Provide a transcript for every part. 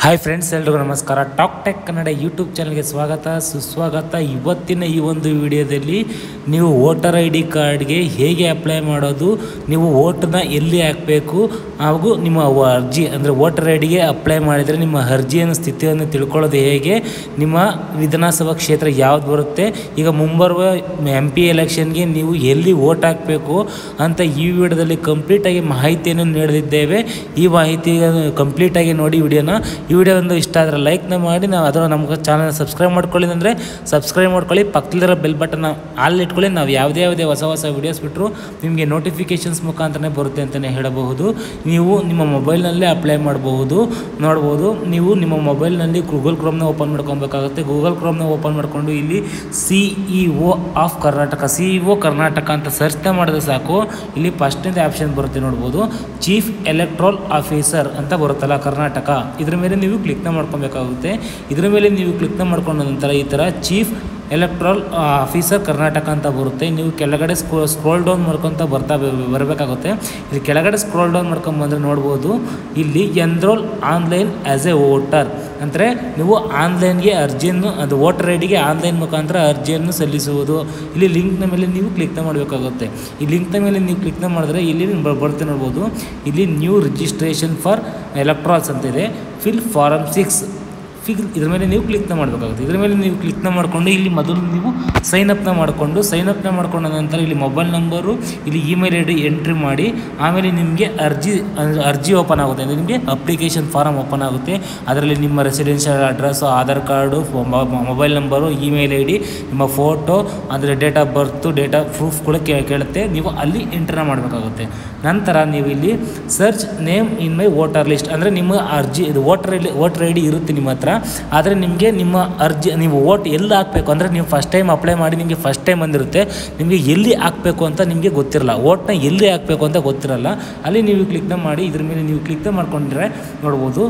Hi friends, ಎಲ್ರಿಗೂ ನಮಸ್ಕಾರ. Talk tech Kannada YouTube ಚಾನಲ್ಗೆ ಸ್ವಾಗತ ಸುಸ್ವಾಗತ. ಇವತ್ತಿನ ಈ ಒಂದು ವಿಡಿಯೋದಲ್ಲಿ ನೀವು ವೋಟರ್ ಐ ಡಿ ಕಾರ್ಡ್ಗೆ ಹೇಗೆ ಅಪ್ಲೈ ಮಾಡೋದು, ನೀವು ವೋಟನ್ನ ಎಲ್ಲಿ ಹಾಕಬೇಕು, ಹಾಗೂ ನಿಮ್ಮ ಅರ್ಜಿ ಅಂದರೆ ವೋಟರ್ ಐ ಡಿಗೆ ಅಪ್ಲೈ ಮಾಡಿದರೆ ನಿಮ್ಮ ಅರ್ಜಿಯನ್ನು ಸ್ಥಿತಿಯನ್ನು ತಿಳ್ಕೊಳ್ಳೋದು ಹೇಗೆ, ನಿಮ್ಮ ವಿಧಾನಸಭಾ ಕ್ಷೇತ್ರ ಯಾವ್ದು ಬರುತ್ತೆ, ಈಗ ಮುಂಬರುವ MP ಎಲೆಕ್ಷನ್ಗೆ ನೀವು ಎಲ್ಲಿ ವೋಟ್ ಹಾಕಬೇಕು ಅಂತ ಈ ವಿಡಿಯೋದಲ್ಲಿ ಕಂಪ್ಲೀಟಾಗಿ ಮಾಹಿತಿಯನ್ನು ನೀಡಲಿದ್ದೇವೆ. ಈ ಮಾಹಿತಿ ಕಂಪ್ಲೀಟಾಗಿ ನೋಡಿ ವಿಡಿಯೋನ. ಈ ವಿಡಿಯೋ ಒಂದು ಇಷ್ಟ ಆದರೆ ಲೈಕ್ನ ಮಾಡಿ, ನಾವು ಅದರ ನಮ್ಮ ಚಾನಲ್ ಸಬ್ಸ್ಕ್ರೈಬ್ ಮಾಡ್ಕೊಳ್ಳಿ ಅಂದರೆ ಸಬ್ಸ್ಕ್ರೈಬ್ ಮಾಡ್ಕೊಳ್ಳಿ, ಪಕ್ಕದಲ್ಲಿರೋ ಬೆಲ್ ಬಟನ್ನ ಆಲ್ ಇಟ್ಕೊಳ್ಳಿ. ನಾವು ಯಾವುದೇ ಹೊಸ ವಿಡಿಯೋಸ್ ಬಿಟ್ಟರು ನಿಮಗೆ ನೋಟಿಫಿಕೇಷನ್ಸ್ ಮುಖಾಂತರನೇ ಬರುತ್ತೆ ಅಂತಲೇ ಹೇಳಬಹುದು. ನೀವು ನಿಮ್ಮ ಮೊಬೈಲ್ನಲ್ಲೇ ಅಪ್ಲೈ ನೋಡ್ಬೋದು. ನೀವು ನಿಮ್ಮ ಮೊಬೈಲ್ನಲ್ಲಿ ಗೂಗಲ್ ಕ್ರೋಮ್ನ ಓಪನ್ ಮಾಡ್ಕೊಬೇಕಾಗುತ್ತೆ. ಗೂಗಲ್ ಕ್ರೋಮ್ನ ಓಪನ್ ಮಾಡಿಕೊಂಡು ಇಲ್ಲಿ CEO of Karnataka, CEO Karnataka ಅಂತ ಸರ್ಚ್ನ ಮಾಡಿದ್ರೆ ಸಾಕು. ಇಲ್ಲಿ ಫಸ್ಟ್ನೇದು ಆಪ್ಷನ್ ಬರುತ್ತೆ ನೋಡ್ಬೋದು, ಚೀಫ್ ಎಲೆಕ್ಟ್ರಲ್ ಆಫೀಸರ್ ಅಂತ ಬರುತ್ತಲ್ಲ ಕರ್ನಾಟಕ. ಇದ್ರ ಮೇಲೆ ನೀವು ಕ್ಲಿಕ್ನ ಮಾಡ್ಕೊಬೇಕಾಗುತ್ತೆ. ಇದ್ರ ಮೇಲೆ ನೀವು ಕ್ಲಿಕ್ನ ಮಾಡ್ಕೊಂಡ ನಂತರ ಈ ಥರ ಚೀಫ್ ಎಲೆಕ್ಟ್ರಲ್ ಆಫೀಸರ್ ಕರ್ನಾಟಕ ಅಂತ ಬರುತ್ತೆ. ನೀವು ಕೆಳಗಡೆ ಸ್ಕ್ರೋಲ್ ಡೌನ್ ಮಾಡ್ಕೊತ ಬರಬೇಕಾಗುತ್ತೆ. ಇಲ್ಲಿ ಕೆಳಗಡೆ ಸ್ಕ್ರೋಲ್ ಡೌನ್ ಮಾಡ್ಕೊಂಬಂದ್ರೆ ನೋಡ್ಬೋದು, ಇಲ್ಲಿ enrol online as A voter ಅಂದರೆ ನೀವು ಆನ್ಲೈನ್ಗೆ ಅರ್ಜಿಯನ್ನು, ಅದು ವೋಟರ್ ಐ ಡಿಗೆ ಆನ್ಲೈನ್ ಮುಖಾಂತರ ಅರ್ಜಿಯನ್ನು ಸಲ್ಲಿಸುವುದು. ಇಲ್ಲಿ ಲಿಂಕ್ನ ಮೇಲೆ ನೀವು ಕ್ಲಿಕ್ನ ಮಾಡಬೇಕಾಗುತ್ತೆ. ಈ ಲಿಂಕ್ನ ಮೇಲೆ ನೀವು ಕ್ಲಿಕ್ನ ಮಾಡಿದ್ರೆ ಇಲ್ಲಿ ಬರುತ್ತೆ ನೋಡ್ಬೋದು, ಇಲ್ಲಿ ನ್ಯೂ ರಿಜಿಸ್ಟ್ರೇಷನ್ ಫಾರ್ ಎಲೆಕ್ಟ್ರಾಲ್ಸ್ ಅಂತಿದೆ, ಫಿಲ್ ಫಾರಮ್ 6 ಇದ್ರ ಮೇಲೆ ನೀವು ಕ್ಲಿಕ್ನ ಮಾಡಬೇಕಾಗುತ್ತೆ. ಇದ್ರ ಮೇಲೆ ನೀವು ಕ್ಲಿಕ್ನ ಮಾಡಿಕೊಂಡು ಇಲ್ಲಿ ಮೊದಲು ನೀವು ಸೈನಪ್ನ ಮಾಡ್ಕೊಂಡ ನಂತರ ಇಲ್ಲಿ ಮೊಬೈಲ್ ನಂಬರು, ಇಲ್ಲಿ ಇಮೇಲ್ ಐ ಡಿ ಎಂಟ್ರಿ ಮಾಡಿ, ಆಮೇಲೆ ನಿಮಗೆ ಅರ್ಜಿ ಓಪನ್ ಆಗುತ್ತೆ. ಅಂದರೆ ನಿಮಗೆ ಅಪ್ಲಿಕೇಶನ್ ಫಾರಮ್ ಓಪನ್ ಆಗುತ್ತೆ. ಅದರಲ್ಲಿ ನಿಮ್ಮ residential address, Aadhaar card, mobile number, email I D, ನಿಮ್ಮ ಫೋಟೋ, ಅಂದರೆ date of birth, date of proof ಕೂಡ ಕೇಳುತ್ತೆ. ನೀವು ಅಲ್ಲಿ ಎಂಟ್ರಿನ ಮಾಡಬೇಕಾಗುತ್ತೆ. ನಂತರ ನೀವು ಇಲ್ಲಿ ಸರ್ಚ್ ನೇಮ್ ಇನ್ ಮೈ ವೋಟರ್ ಲಿಸ್ಟ್ ಅಂದರೆ ನಿಮ್ಮ ಅರ್ಜಿ, ಇದು ವೋಟರ್ ಐ ಡಿ ಇರುತ್ತೆ ನಿಮ್ಮ ಹತ್ರ. ಆದರೆ ನಿಮಗೆ ನಿಮ್ಮ ಅರ್ಜಿ, ನೀವು ವೋಟ್ ಎಲ್ಲಿ ಹಾಕಬೇಕು ಅಂದರೆ ನೀವು ಫಸ್ಟ್ ಟೈಮ್ ಅಪ್ಲೈ ಮಾಡಿ ನಿಮಗೆ ಫಸ್ಟ್ ಟೈಮ್ ಬಂದಿರುತ್ತೆ, ನಿಮಗೆ ಎಲ್ಲಿ ಹಾಕಬೇಕು ಅಂತ ನಿಮಗೆ ಗೊತ್ತಿರಲ್ಲ, ವೋಟ್ನ ಎಲ್ಲಿ ಹಾಕಬೇಕು ಅಂತ ಗೊತ್ತಿರಲ್ಲ. ಅಲ್ಲಿ ನೀವು ಕ್ಲಿಕ್ನ ಮಾಡಿ, ಇದ್ರ ಮೇಲೆ ನೀವು ಕ್ಲಿಕ್ನ ಮಾಡ್ಕೊಂಡ್ರೆ ನೋಡ್ಬೋದು,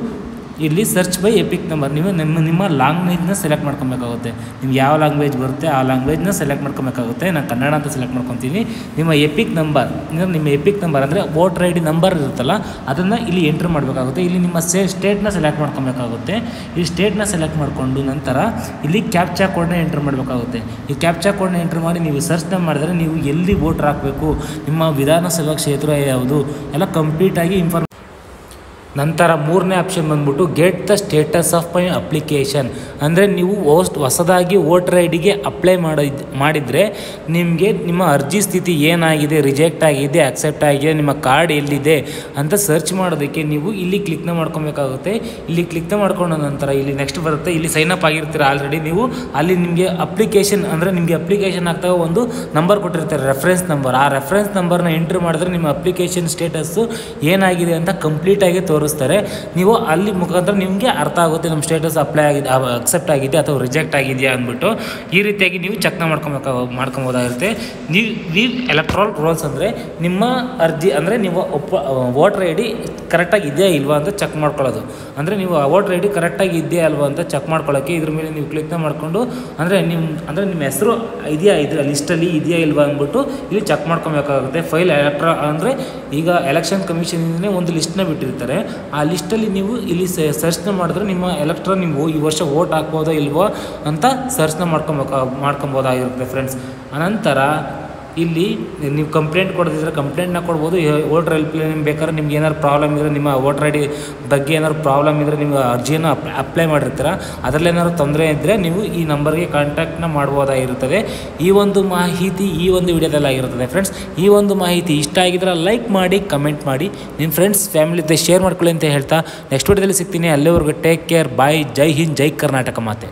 ಇಲ್ಲಿ ಸರ್ಚ್ ಬೈ ಎಪಿಕ್ ನಂಬರ್, ನೀವು ನಿಮ್ಮ ಲ್ಯಾಂಗ್ವೇಜ್ನ ಸೆಲೆಕ್ಟ್ ಮಾಡ್ಕೊಬೇಕಾಗುತ್ತೆ. ನಿಮ್ಗೆ ಯಾವ ಲ್ಯಾಂಗ್ವೇಜ್ ಬರುತ್ತೆ ಆ ಲ್ಯಾಂಗ್ವೇಜ್ನ ಸೆಲೆಕ್ಟ್ ಮಾಡ್ಕೊಬೇಕಾಗುತ್ತೆ. ನಾನು ಕನ್ನಡ ಅಂತ ಸೆಲೆಕ್ಟ್ ಮಾಡ್ಕೊತೀನಿ. ನಿಮ್ಮ ಎಪಿಕ್ ನಂಬರ್ ಅಂದರೆ ವೋಟರ್ ಐ ಡಿ ನಂಬರ್ ಇರುತ್ತಲ್ಲ, ಅದನ್ನು ಇಲ್ಲಿ ಎಂಟ್ರ್ ಮಾಡಬೇಕಾಗುತ್ತೆ. ಇಲ್ಲಿ ನಿಮ್ಮ ಸ್ಟೇಟ್ನ ಸೆಲೆಕ್ಟ್ ಮಾಡ್ಕೊಬೇಕಾಗುತ್ತೆ. ಈ ಸ್ಟೇಟ್ನ ಸೆಲೆಕ್ಟ್ ಮಾಡಿಕೊಂಡು ನಂತರ ಇಲ್ಲಿ ಕ್ಯಾಪ್ಚಾ ಕೋಡ್ನ ಎಂಟ್ರ್ ಮಾಡಬೇಕಾಗುತ್ತೆ. ಈ ಕ್ಯಾಪ್ಚಾ ಕೋಡ್ನ ಎಂಟ್ರ್ ಮಾಡಿ ನೀವು ಸರ್ಚ್ನ ಮಾಡಿದ್ರೆ ನೀವು ಎಲ್ಲಿ ವೋಟರ್ ಹಾಕಬೇಕು, ನಿಮ್ಮ ವಿಧಾನಸಭಾ ಕ್ಷೇತ್ರ ಯಾವುದು ಎಲ್ಲ ಕಂಪ್ಲೀಟಾಗಿ ನಂತರ ಮೂರನೇ ಆಪ್ಷನ್ ಬಂದ್ಬಿಟ್ಟು get the status of my application ಅಂದರೆ ನೀವು ಹೊಸದಾಗಿ ವೋಟರ್ ಐ ಡಿಗೆ ಅಪ್ಲೈ ಮಾಡಿದರೆ ನಿಮಗೆ ನಿಮ್ಮ ಅರ್ಜಿ ಸ್ಥಿತಿ ಏನಾಗಿದೆ, ರಿಜೆಕ್ಟ್ ಆಗಿದೆ, ಅಕ್ಸೆಪ್ಟ್ ಆಗಿದೆ, ನಿಮ್ಮ ಕಾರ್ಡ್ ಎಲ್ಲಿದೆ ಅಂತ ಸರ್ಚ್ ಮಾಡೋದಕ್ಕೆ ನೀವು ಇಲ್ಲಿ ಕ್ಲಿಕ್ನ ಮಾಡ್ಕೊಬೇಕಾಗುತ್ತೆ. ಇಲ್ಲಿ ಕ್ಲಿಕ್ನ ಮಾಡ್ಕೊಂಡ ನಂತರ ಇಲ್ಲಿ ನೆಕ್ಸ್ಟ್ ಬರುತ್ತೆ, ಇಲ್ಲಿ ಸೈನ್ ಅಪ್ ಆಗಿರ್ತೀರ ಆಲ್ರೆಡಿ ನೀವು. ಅಲ್ಲಿ ನಿಮಗೆ ಅಪ್ಲಿಕೇಶನ್ ಅಂದರೆ ನಿಮಗೆ ಅಪ್ಲಿಕೇಶನ್ ಆಗ್ತಾಗ ಒಂದು ನಂಬರ್ ಕೊಟ್ಟಿರ್ತಾರೆ, ರೆಫರೆನ್ಸ್ ನಂಬರ್. ಆ ರೆಫರೆನ್ಸ್ ನಂಬರ್ನ ಎಂಟ್ರಿ ಮಾಡಿದ್ರೆ ನಿಮ್ಮ ಅಪ್ಲಿಕೇಶನ್ ಸ್ಟೇಟಸ್ಸು ಏನಾಗಿದೆ ಅಂತ ಕಂಪ್ಲೀಟಾಗಿ ತೋರಿಸ್ತಾರೆ. ನೀವು ಅಲ್ಲಿ ಮುಖಾಂತರ ನಿಮಗೆ ಅರ್ಥ ಆಗುತ್ತೆ ನಮ್ಮ ಸ್ಟೇಟಸ್ ಅಪ್ಲೈ ಆಗಿದೆ, ಅಕ್ಸೆಪ್ಟ್ ಆಗಿದೆ ಅಥವಾ ರಿಜೆಕ್ಟ್ ಆಗಿದೆಯಾ ಅಂದ್ಬಿಟ್ಟು. ಈ ರೀತಿಯಾಗಿ ನೀವು ಚೆಕ್ನ ಮಾಡ್ಕೊಬೋದಾಗಿರುತ್ತೆ. ನೀವು ಎಲೆಕ್ಟ್ರಲ್ ರೋಲ್ಸ್ ಅಂದರೆ ನಿಮ್ಮ ಅರ್ಜಿ ಅಂದರೆ ನೀವು ವೋಟರ್ ಐ ಡಿ ಕರೆಕ್ಟಾಗಿ ಇದೆಯಾ ಇಲ್ವಾ ಅಂತ ಚೆಕ್ ಮಾಡ್ಕೊಳ್ಳೋದು. ಅಂದರೆ ನೀವು ವೋಟರ್ ಐ ಡಿ ಕರೆಕ್ಟಾಗಿ ಇದೆಯಾ ಅಲ್ವಾ ಅಂತ ಚೆಕ್ ಮಾಡ್ಕೊಳ್ಳೋಕ್ಕೆ ಇದ್ರ ಮೇಲೆ ನೀವು ಕ್ಲಿಕ್ನ ಮಾಡಿಕೊಂಡು ನಿಮ್ಮ ಹೆಸರು ಇದೆಯಾ ಇದರ ಲಿಸ್ಟಲ್ಲಿ ಇದೆಯಾ ಇಲ್ವಾ ಅಂದ್ಬಿಟ್ಟು ಇಲ್ಲಿ ಚೆಕ್ ಮಾಡ್ಕೊಬೇಕಾಗುತ್ತೆ. ಫೈಲ್ ಅಂದರೆ ಈಗ ಎಲೆಕ್ಷನ್ ಕಮಿಷನಿಂದನೇ ಒಂದು ಲಿಸ್ಟ್ನ ಬಿಟ್ಟಿರ್ತಾರೆ. ಆ ಲಿಸ್ಟಲ್ಲಿ ನೀವು ಇಲ್ಲಿ ಸರ್ಚ್ನ ಮಾಡಿದ್ರೆ ನಿಮ್ಮ ನೀವು ಈ ವರ್ಷ ವೋಟ್ ಹಾಕ್ಬೋದಾ ಇಲ್ವೋ ಅಂತ ಸರ್ಚ್ನ ಮಾಡ್ಕೊಬೋದಾಗಿರುತ್ತೆ ಫ್ರೆಂಡ್ಸ್. ಅನಂತರ ಇಲ್ಲಿ ನೀವು ಕಂಪ್ಲೇಂಟ್ ಕೊಡೋದಿದ್ರೆ ಕಂಪ್ಲೇಂಟ್ನ ಕೊಡ್ಬೋದು. ವೋಟರ್ ಹೆಲ್ಪ್ ಲೈನ್ ಬೇಕಾದ್ರೆ ನಿಮ್ಗೆ ಏನಾದ್ರು ಪ್ರಾಬ್ಲಮ್ ಇದ್ದರೆ, ನಿಮ್ಮ ವೋಟರ್ ಐ ಡಿ ಬಗ್ಗೆ ಏನಾದ್ರು ಪ್ರಾಬ್ಲಮ್ ಇದ್ದರೆ, ನಿಮ್ಮ ಅರ್ಜಿಯನ್ನು ಅಪ್ಲೈ ಮಾಡಿರ್ತೀರ, ಅದರಲ್ಲಿ ಏನಾದ್ರು ತೊಂದರೆ ಇದ್ದರೆ ನೀವು ಈ ನಂಬರ್ಗೆ ಕಾಂಟ್ಯಾಕ್ಟ್ನ ಮಾಡ್ಬೋದಾಗಿರುತ್ತದೆ. ಈ ಒಂದು ಮಾಹಿತಿ ಈ ಒಂದು ವಿಡಿಯೋದಲ್ಲಿ ಆಗಿರುತ್ತದೆ ಫ್ರೆಂಡ್ಸ್. ಈ ಒಂದು ಮಾಹಿತಿ ಇಷ್ಟ ಆಗಿದ್ರೆ ಲೈಕ್ ಮಾಡಿ, ಕಮೆಂಟ್ ಮಾಡಿ, ನಿಮ್ಮ ಫ್ರೆಂಡ್ಸ್ ಫ್ಯಾಮಿಲಿ ಜೊತೆ ಶೇರ್ ಮಾಡ್ಕೊಳ್ಳಿ ಅಂತ ಹೇಳ್ತಾ ನೆಕ್ಸ್ಟ್ ವಿಡಿಯೋದಲ್ಲಿ ಸಿಗ್ತೀನಿ. ಅಲ್ಲಿವರೆಗೂ ಟೇಕ್ ಕೇರ್, ಬಾಯ್, ಜೈ ಹಿಂದ್, ಜೈ ಕರ್ನಾಟಕ ಮಾತೆ.